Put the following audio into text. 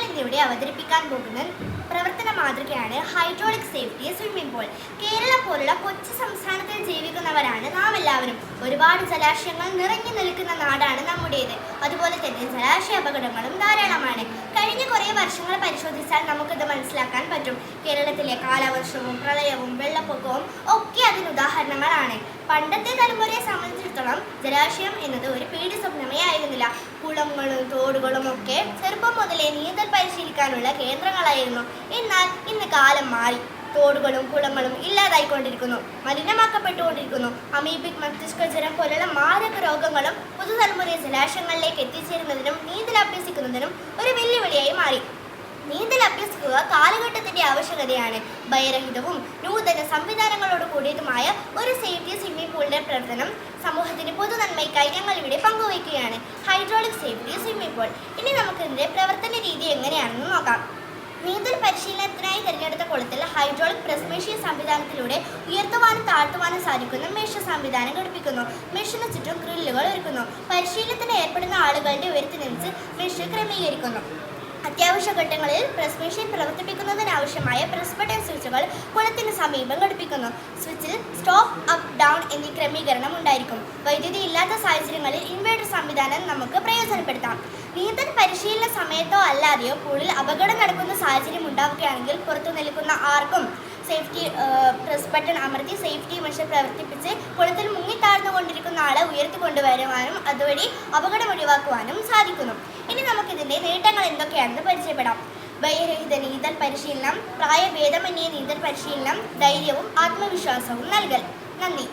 ഇന്നിവിടെ അവതരിപ്പിക്കാൻ പോകുന്ന പ്രവർത്തന മാതൃകയാണ് hydraulic safety swimming pool. Kerala പോലുള്ള കൊച്ചു സംസ്ഥാനത്തിൽ ജീവിക്കുന്നവരാണ് നാം എല്ലാവരും. ഒരുപാട് ജലാശയങ്ങൾ നിറഞ്ഞു നിൽക്കുന്ന നാടാണ് നമ്മുടേത്. അതുപോലെ തന്നെ ജലാശയ അപകടങ്ങളും ധാരാളമാണ്. കഴിഞ്ഞ കുറേ വർഷങ്ങൾ പരിശോധിച്ചാൽ നമുക്കിത് മനസ്സിലാക്കാൻ പറ്റും. കേരളത്തിലെ കാലവർഷവും പ്രളയവും വെള്ളപ്പൊക്കവും ഒക്കെ അതിന് ഉദാഹരണങ്ങളാണ്. പണ്ടത്തെ തലമുറയെ സംബന്ധിച്ചിടത്തോളം ജലാശയം എന്നത് ഒരു പേടി സ്വപ്നമേ ആയിരുന്നില്ല. കുളങ്ങളും തോടുകളും ഒക്കെ ചെറുപ്പം മുതലേ നീന്തൽ പരിശീലിക്കാനുള്ള കേന്ദ്രങ്ങളായിരുന്നു. എന്നാൽ ഇന്ന് കാലം മാറി. തോടുകളും കുളങ്ങളും ഇല്ലാതായിക്കൊണ്ടിരിക്കുന്നു, മലിനമാക്കപ്പെട്ടുകൊണ്ടിരിക്കുന്നു. അമീബിക് മസ്തിഷ്ക ജ്വരം പോലുള്ള മാരക രോഗങ്ങളും പുതുതലമുറയെ ജലാശയങ്ങളിലേക്ക് എത്തിച്ചേരുന്നതിനും നീന്തൽ അഭ്യസിക്കുന്നതിനും ഒരു വെല്ലുവിളിയായി മാറി. നീന്തൽ അഭ്യസിക്കുക കാലഘട്ടത്തിന്റെ ആവശ്യകതയാണ്. ഭയരഹിതവും നൂതന സംവിധാനങ്ങളോട് കൂടിയതുമായ ഒരു സേഫ്റ്റി സ്വിമ്മിംഗ് പൂളിന്റെ പ്രവർത്തനം സമൂഹത്തിന്റെ പൊതുനന്മയ്ക്കായി ഞങ്ങൾ ഇവിടെ പങ്കുവയ്ക്കുകയാണ്. Hydraulic safety swimming pool. ഇനി നമുക്ക് ഇതിന്റെ പ്രവർത്തന രീതി എങ്ങനെയാണെന്ന് നോക്കാം. നീന്തൽ പരിശീലനത്തിനായി തിരഞ്ഞെടുത്ത കുളത്തിൽ ഹൈഡ്രോളിക് പ്രസ് മെഷീൻ സംവിധാനത്തിലൂടെ ഉയർത്തുവാനും താഴ്ത്തുവാനും സാധിക്കുന്ന മെഷ് സംവിധാനം ഘടിപ്പിക്കുന്നു. മെഷിന് ചുറ്റും ഗ്രില്ലുകൾ ഒരുക്കുന്നു. പരിശീലനത്തിന് ഏർപ്പെടുന്ന ആളുകളുടെ ഉയരത്തിനനുസരിച്ച് മെഷ് ക്രമീകരിക്കുന്നു. അത്യാവശ്യ ഘട്ടങ്ങളിൽ പ്രസ് മെഷീൻ പ്രവർത്തിപ്പിക്കുന്നതിനാവശ്യമായ പ്രസ് ബട്ടൺ സ്വിച്ചുകൾ കുളത്തിന് സമീപം ഘടിപ്പിക്കുന്നു. സ്വിച്ചിൽ സ്റ്റോപ്പ്, അപ്പ്, ഡൗൺ എന്നീ ക്രമീകരണം ഉണ്ടായിരിക്കും. വൈദ്യുതി ഇല്ലാത്ത സാഹചര്യങ്ങളിൽ ഇൻവേർട്ടർ സംവിധാനം നമുക്ക് പ്രയോജനപ്പെടുത്താം. നീന്തൽ പരിശീലന സമയത്തോ അല്ലാതെയോ പൂളിൽ അപകടം നടക്കുന്ന സാഹചര്യം ഉണ്ടാവുകയാണെങ്കിൽ പുറത്തു നിൽക്കുന്ന ആർക്കും സേഫ്റ്റി പ്രസ് ബട്ടൺ അമർത്തി സേഫ്റ്റി മെഷർ പ്രവർത്തിപ്പിച്ച് കുളത്തിൽ മുങ്ങിത്താഴ്ന്നുകൊണ്ടിരിക്കുന്ന ആളെ ഉയർത്തിക്കൊണ്ടുവരുവാനും അതുവഴി അപകടം ഒഴിവാക്കുവാനും സാധിക്കുന്നു. ഇനി നമുക്കിതിൻ്റെ നേട്ടങ്ങൾ എന്തൊക്കെയാണെന്ന് പരിചയപ്പെടാം. ഭയരഹിത നീന്തൽ പരിശീലനം, പ്രായഭേദമന്യേ നീന്തൽ പരിശീലനം, ധൈര്യവും ആത്മവിശ്വാസവും നൽകൽ. നന്ദി.